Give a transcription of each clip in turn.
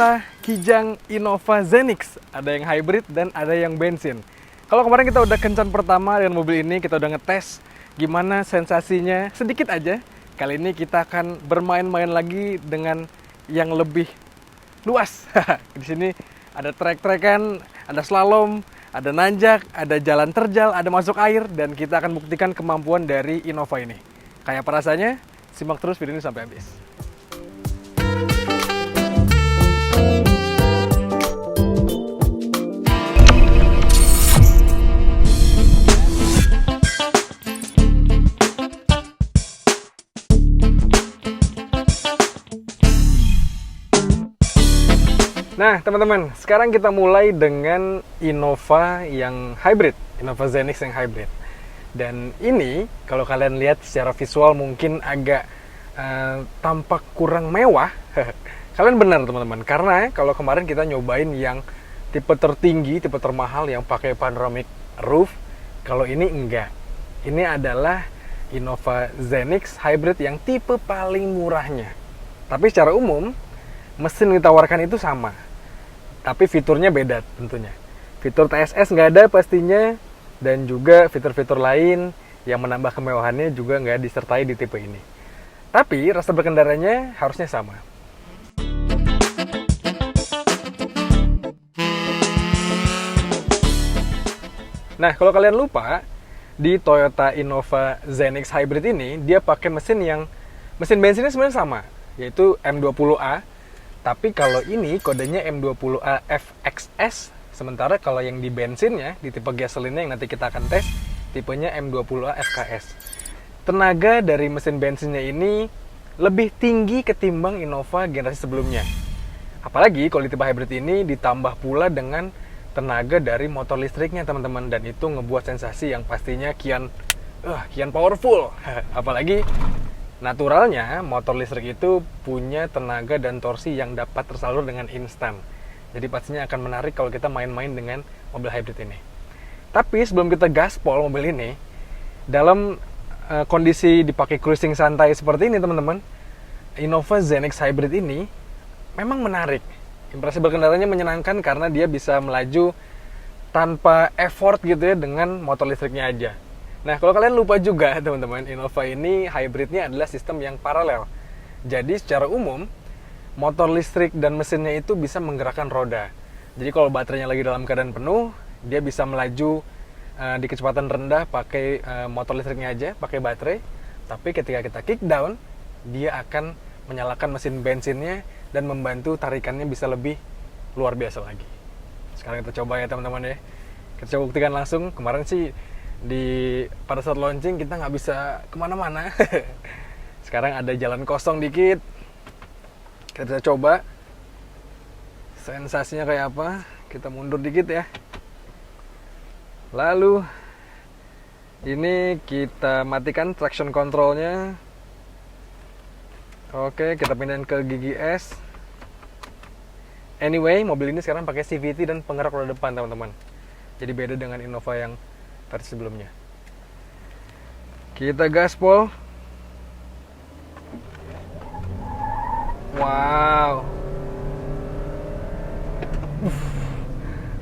Toyota Kijang Innova Zenix. Ada yang hybrid dan ada yang bensin. Kalau kemarin kita udah kencan pertama dengan mobil ini, kita udah ngetes gimana sensasinya sedikit aja. Kali ini kita akan bermain-main lagi dengan yang lebih luas. Di sini ada trek-trekan, ada slalom, ada nanjak, ada jalan terjal, ada masuk air, dan kita akan buktikan kemampuan dari Innova ini. Kayak apa rasanya? Simak terus video ini sampai habis. Nah, teman-teman, sekarang kita mulai dengan Innova yang hybrid, Innova Zenix yang hybrid. Dan ini, kalau kalian lihat secara visual mungkin agak tampak kurang mewah. Kalian benar, teman-teman, karena kalau kemarin kita nyobain yang tipe tertinggi, tipe termahal yang pakai panoramic roof, kalau ini enggak. Ini adalah Innova Zenix hybrid yang tipe paling murahnya. Tapi secara umum, mesin yang ditawarkan itu sama. Tapi fiturnya beda tentunya. Fitur TSS nggak ada pastinya, dan juga fitur-fitur lain yang menambah kemewahannya juga nggak disertai di tipe ini. Tapi rasa berkendaranya harusnya sama. Nah, kalau kalian lupa, di Toyota Innova Zenix Hybrid ini, dia pakai mesin bensinnya sebenarnya sama, yaitu M20A. Tapi kalau ini kodenya M20A FXS, sementara kalau yang di bensinnya, di tipe gasolinnya yang nanti kita akan tes, tipenya M20A FKS. Tenaga dari mesin bensinnya ini lebih tinggi ketimbang Innova generasi sebelumnya. Apalagi kalau di tipe hybrid ini ditambah pula dengan tenaga dari motor listriknya, teman-teman, dan itu ngebuat sensasi yang pastinya kian powerful. Apalagi naturalnya, motor listrik itu punya tenaga dan torsi yang dapat tersalur dengan instan. Jadi pastinya akan menarik kalau kita main-main dengan mobil hybrid ini. Tapi sebelum kita gaspol mobil ini, dalam kondisi dipakai cruising santai seperti ini, teman-teman, Innova Zenix Hybrid ini memang menarik. Impresi berkendaranya menyenangkan karena dia bisa melaju tanpa effort gitu ya, dengan motor listriknya aja. Nah, kalau kalian lupa juga, teman-teman, Innova ini hybridnya adalah sistem yang paralel. Jadi, secara umum, motor listrik dan mesinnya itu bisa menggerakkan roda. Jadi, kalau baterainya lagi dalam keadaan penuh, dia bisa melaju di kecepatan rendah pakai motor listriknya aja, pakai baterai. Tapi ketika kita kick down, dia akan menyalakan mesin bensinnya dan membantu tarikannya bisa lebih luar biasa lagi. Sekarang kita coba ya, teman-teman ya. Kita coba buktikan langsung. Kemarin sih pada saat launching kita nggak bisa kemana-mana. Sekarang ada jalan kosong dikit, kita bisa coba sensasinya kayak apa. Kita mundur dikit ya, lalu ini kita matikan traction controlnya. Oke, kita pindahin ke gigi S. Anyway, mobil ini sekarang pakai CVT dan penggerak roda depan, teman-teman. Jadi beda dengan Innova yang versi sebelumnya. Kita gaspol. Wow.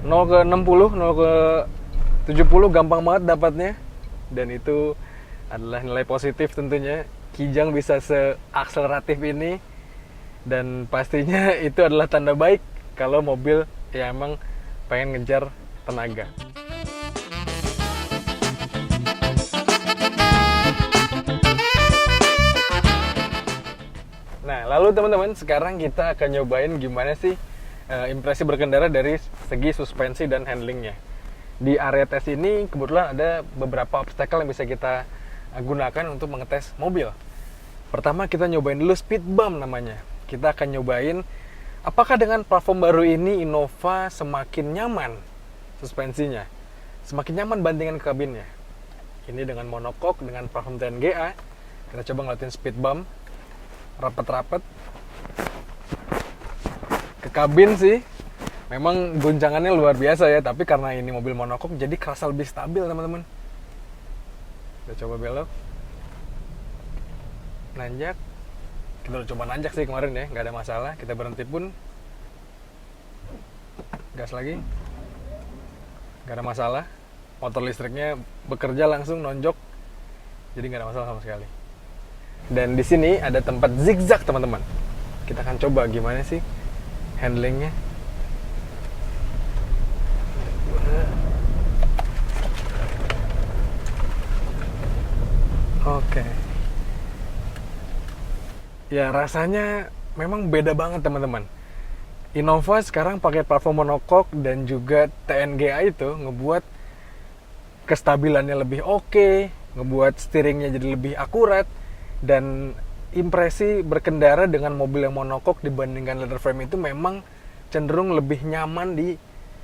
0 ke 60, 0 ke 70 gampang banget dapatnya. Dan itu adalah nilai positif tentunya. Kijang bisa seakseleratif ini. Dan pastinya itu adalah tanda baik kalau mobil ya emang pengen ngejar tenaga. Nah, lalu teman-teman, sekarang kita akan nyobain gimana sih impresi berkendara dari segi suspensi dan handlingnya. Di area tes ini kebetulan ada beberapa obstacle yang bisa kita gunakan untuk mengetes mobil. Pertama, kita nyobain dulu speed bump namanya. Kita akan nyobain apakah dengan platform baru ini Innova semakin nyaman suspensinya, semakin nyaman bandingkan ke kabinnya. Ini dengan monocoque, dengan platform TNGA. Kita coba ngeliatin speed bump rapat-rapat ke kabin sih. Memang guncangannya luar biasa ya, tapi karena ini mobil monocoque jadi kerasa lebih stabil, teman-teman. Kita coba belok, nanjak. Kita udah coba nanjak sih kemarin ya, nggak ada masalah. Kita berhenti pun gas lagi. Gak ada masalah. Motor listriknya bekerja langsung nonjok. Jadi gak ada masalah sama sekali. Dan di sini ada tempat zigzag teman-teman. Kita akan coba gimana sih handlingnya. Oke. Ya rasanya memang beda banget teman-teman. Innova sekarang pakai platform monokok dan juga TNGA itu ngebuat kestabilannya lebih oke, ngebuat steeringnya jadi lebih akurat, dan impresi berkendara dengan mobil yang monokok dibandingkan leather frame itu memang cenderung lebih nyaman di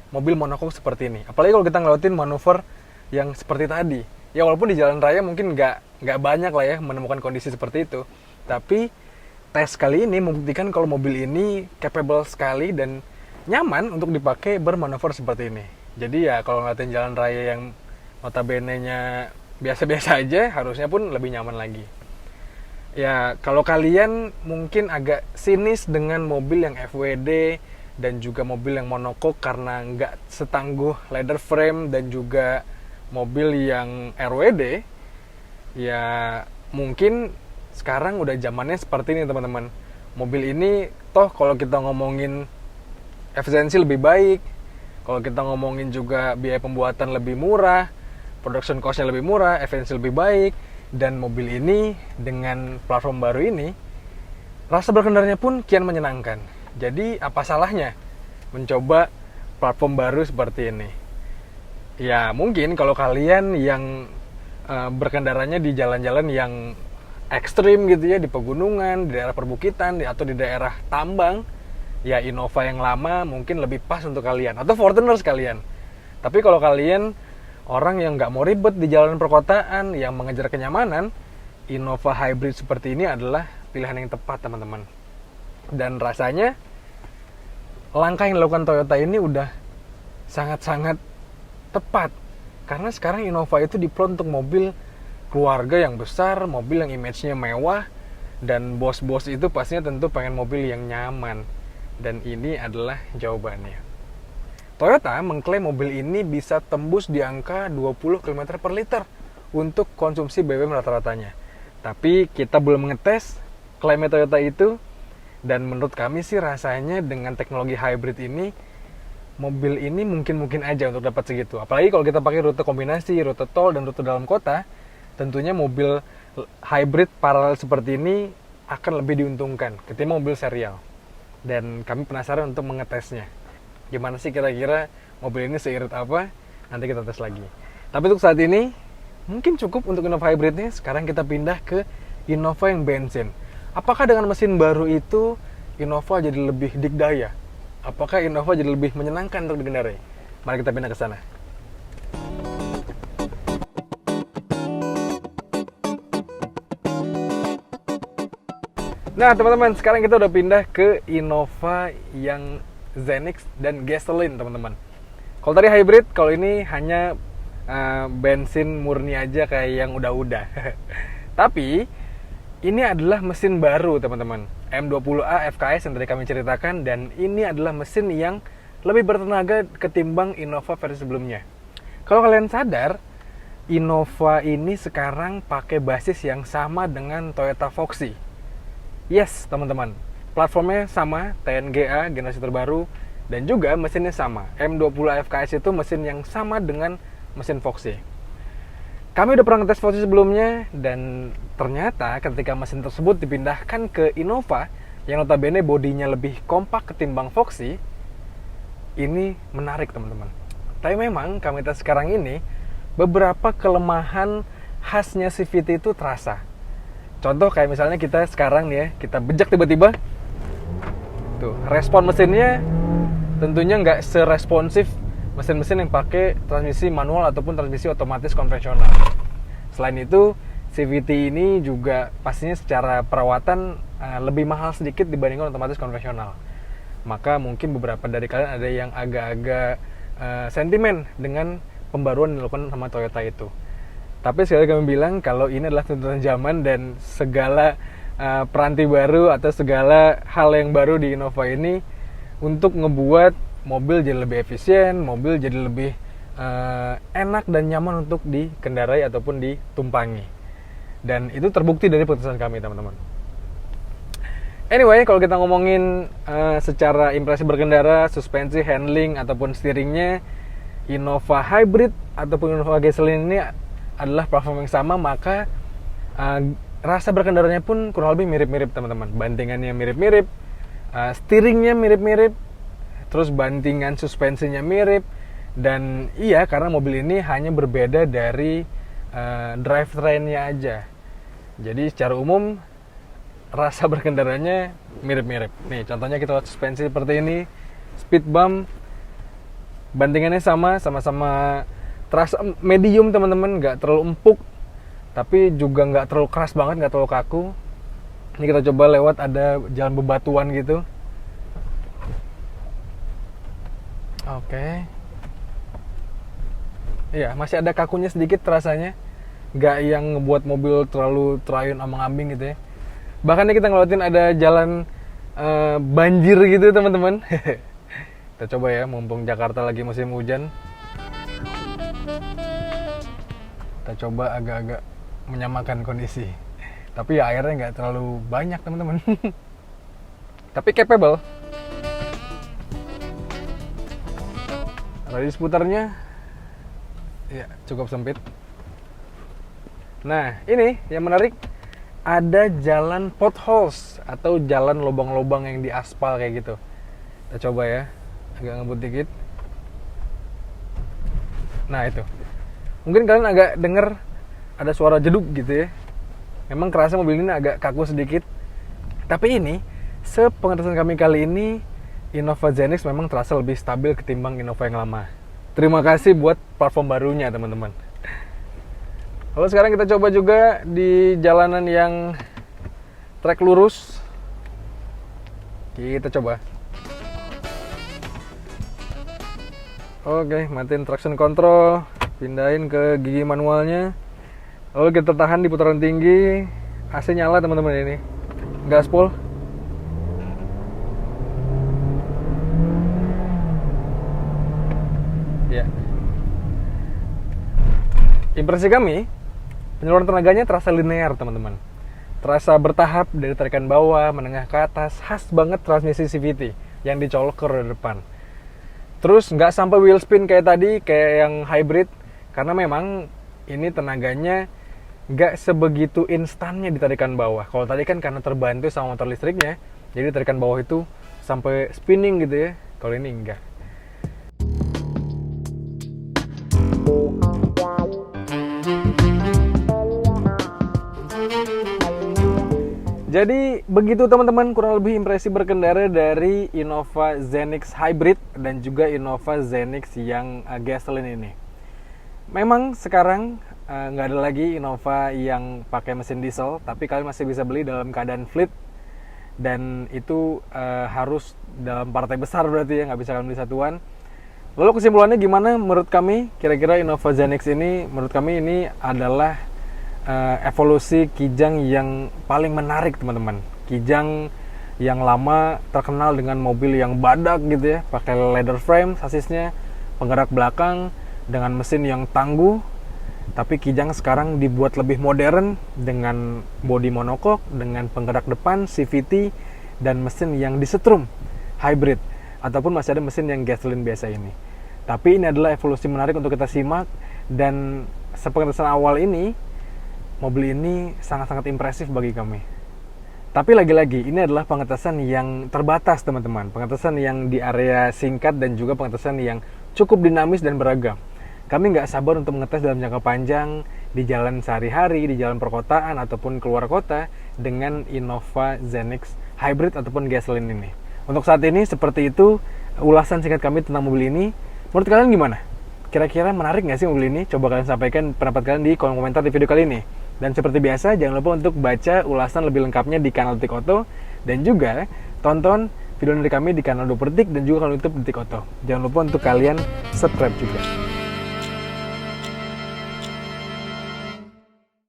mobil monokok seperti ini. Apalagi kalau kita ngelewatin manuver yang seperti tadi. Ya walaupun di jalan raya mungkin nggak banyak lah ya menemukan kondisi seperti itu. Tapi tes kali ini membuktikan kalau mobil ini capable sekali dan nyaman untuk dipakai bermanuver seperti ini. Jadi ya kalau ngeliatin jalan raya yang notabene-nya biasa-biasa aja, harusnya pun lebih nyaman lagi. Ya, kalau kalian mungkin agak sinis dengan mobil yang FWD dan juga mobil yang monokok karena nggak setangguh leather frame dan juga mobil yang RWD, ya mungkin sekarang udah zamannya seperti ini teman-teman. Mobil ini toh kalau kita ngomongin efisiensi lebih baik, kalau kita ngomongin juga biaya pembuatan lebih murah, production cost-nya lebih murah, efisiensi lebih baik, dan mobil ini dengan platform baru ini rasa berkendaranya pun kian menyenangkan. Jadi apa salahnya mencoba platform baru seperti ini? Ya mungkin kalau kalian yang berkendaranya di jalan-jalan yang ekstrim gitu ya, di pegunungan, di daerah perbukitan, atau di daerah tambang, ya Innova yang lama mungkin lebih pas untuk kalian, atau Fortuner sekalian. Tapi kalau kalian orang yang nggak mau ribet di jalan perkotaan, yang mengejar kenyamanan, Innova Hybrid seperti ini adalah pilihan yang tepat teman-teman. Dan rasanya langkah yang dilakukan Toyota ini udah sangat-sangat tepat. Karena sekarang Innova itu diplot untuk mobil keluarga yang besar, mobil yang image-nya mewah, dan bos-bos itu pastinya tentu pengen mobil yang nyaman. Dan ini adalah jawabannya. Toyota mengklaim mobil ini bisa tembus di angka 20 km per liter untuk konsumsi BBM rata-ratanya. Tapi kita belum mengetes klaimnya Toyota itu, dan menurut kami sih rasanya dengan teknologi hybrid ini, mobil ini mungkin aja untuk dapat segitu. Apalagi kalau kita pakai rute kombinasi, rute tol, dan rute dalam kota, tentunya mobil hybrid paralel seperti ini akan lebih diuntungkan ketimbang mobil serial. Dan kami penasaran untuk mengetesnya. Gimana sih kira-kira mobil ini seirit apa? Nanti kita tes lagi. Tapi untuk saat ini, mungkin cukup untuk Innova hybridnya. Sekarang kita pindah ke Innova yang bensin. Apakah dengan mesin baru itu Innova jadi lebih dikdaya? Apakah Innova jadi lebih menyenangkan untuk dikendarai? Mari kita pindah ke sana. Nah teman-teman, sekarang kita udah pindah ke Innova yang Zenix dan gasoline teman-teman. Kalau tadi hybrid, kalau ini hanya bensin murni aja kayak yang udah-udah. Tapi ini adalah mesin baru teman-teman, M20A FKS yang tadi kami ceritakan, dan ini adalah mesin yang lebih bertenaga ketimbang Innova versi sebelumnya. Kalau kalian sadar, Innova ini sekarang pakai basis yang sama dengan Toyota Foxy. Yes teman-teman, platformnya sama, TNGA generasi terbaru, dan juga mesinnya sama. M20A FKS itu mesin yang sama dengan mesin Foxy. Kami udah pernah ngetes Foxy sebelumnya, dan ternyata ketika mesin tersebut dipindahkan ke Innova yang notabene bodinya lebih kompak ketimbang Foxy, ini menarik teman-teman. Tapi memang kami tes sekarang ini, beberapa kelemahan khasnya CVT itu terasa. Contoh kayak misalnya kita sekarang nih ya, kita bejak tiba-tiba, tuh respon mesinnya tentunya nggak seresponsif mesin-mesin yang pakai transmisi manual ataupun transmisi otomatis konvensional. Selain itu, CVT ini juga pastinya secara perawatan lebih mahal sedikit dibandingkan otomatis konvensional. Maka mungkin beberapa dari kalian ada yang agak-agak sentimen dengan pembaruan yang dilakukan sama Toyota itu. Tapi sekali kami bilang kalau ini adalah tuntutan zaman, dan segala peranti baru atau segala hal yang baru di Innova ini untuk ngebuat mobil jadi lebih efisien, mobil jadi lebih enak dan nyaman untuk dikendarai ataupun ditumpangi. Dan itu terbukti dari putusan kami, teman-teman. Anyway, kalau kita ngomongin secara impresi berkendara, suspensi, handling, ataupun steeringnya, Innova Hybrid ataupun Innova Gasoline ini adalah platform yang sama, maka rasa berkendaranya pun kurang lebih mirip-mirip, teman-teman. Bantingannya mirip-mirip, steeringnya mirip-mirip, terus bantingan suspensinya mirip. Dan iya, karena mobil ini hanya berbeda dari drivetrain-nya aja. Jadi secara umum rasa berkendaranya mirip-mirip. Nih, contohnya kita lihat suspensi seperti ini, speed bump, bantingannya sama-sama terasa medium, teman-teman, nggak terlalu empuk, tapi juga nggak terlalu keras banget, nggak terlalu kaku. Ini kita coba lewat ada jalan bebatuan gitu. Oke. Iya, masih ada kakunya sedikit rasanya, nggak yang ngebuat mobil terlalu terayun ambang-ambing gitu ya. Bahkan kita ngelewatin ada jalan banjir gitu, teman-teman. Kita coba ya, mumpung Jakarta lagi musim hujan. Kita coba agak-agak menyamakan kondisi. Tapi ya airnya nggak terlalu banyak, teman-teman. Tapi capable. Radius putarnya ya cukup sempit. Nah, ini yang menarik, ada jalan potholes atau jalan lubang-lubang yang diaspal kayak gitu. Kita coba ya, agak ngebut dikit. Nah itu, mungkin kalian agak denger ada suara jeduk gitu ya. Memang kerasa mobil ini agak kaku sedikit. Tapi ini, sepengetahuan kami kali ini, Innova Zenix memang terasa lebih stabil ketimbang Innova yang lama. Terima kasih buat platform barunya, teman-teman. Lalu sekarang kita coba juga di jalanan yang trek lurus. Kita coba. Oke, matiin traction control, pindahin ke gigi manualnya. Lalu kita tahan di putaran tinggi. AC nyala, teman-teman, ini. Gaspol. Ya. Impresi kami, penyaluran tenaganya terasa linear, teman-teman. Terasa bertahap dari tarikan bawah, menengah ke atas, khas banget transmisi CVT yang dicolok ke roda depan. Terus nggak sampai wheel spin kayak tadi, kayak yang hybrid, karena memang ini tenaganya nggak sebegitu instannya di tarikan bawah. Kalau tadi kan karena terbantu sama motor listriknya, jadi tarikan bawah itu sampai spinning gitu ya. Kalau ini enggak. Jadi begitu, teman-teman, kurang lebih impresi berkendara dari Innova Zenix Hybrid dan juga Innova Zenix yang gasoline ini. Memang sekarang nggak ada lagi Innova yang pakai mesin diesel, tapi kalian masih bisa beli dalam keadaan fleet, dan itu harus dalam partai besar berarti ya, nggak bisa kalian beli satuan. Lalu kesimpulannya gimana menurut kami? Kira-kira Innova Zenix ini, menurut kami ini adalah evolusi Kijang yang paling menarik, teman-teman. Kijang yang lama terkenal dengan mobil yang badak gitu ya, pakai leather frame sasisnya, penggerak belakang dengan mesin yang tangguh. Tapi Kijang sekarang dibuat lebih modern dengan bodi monokok, dengan penggerak depan CVT, dan mesin yang disetrum hybrid, ataupun masih ada mesin yang gasoline biasa ini. Tapi ini adalah evolusi menarik untuk kita simak, dan sepengetahuan awal ini, mobil ini sangat-sangat impresif bagi kami. Tapi lagi-lagi, ini adalah pengetesan yang terbatas, teman-teman. Pengetesan yang di area singkat dan juga pengetesan yang cukup dinamis dan beragam. Kami nggak sabar untuk mengetes dalam jangka panjang di jalan sehari-hari, di jalan perkotaan, ataupun keluar kota dengan Innova Zenix Hybrid ataupun gasoline ini. Untuk saat ini, seperti itu ulasan singkat kami tentang mobil ini. Menurut kalian gimana? Kira-kira menarik nggak sih mobil ini? Coba kalian sampaikan pendapat kalian di kolom komentar di video kali ini. Dan seperti biasa, jangan lupa untuk baca ulasan lebih lengkapnya di kanal Detik Auto, dan juga tonton video dari kami di kanal 2 per Detik dan juga kanal YouTube Detik Auto. Jangan lupa untuk kalian subscribe juga.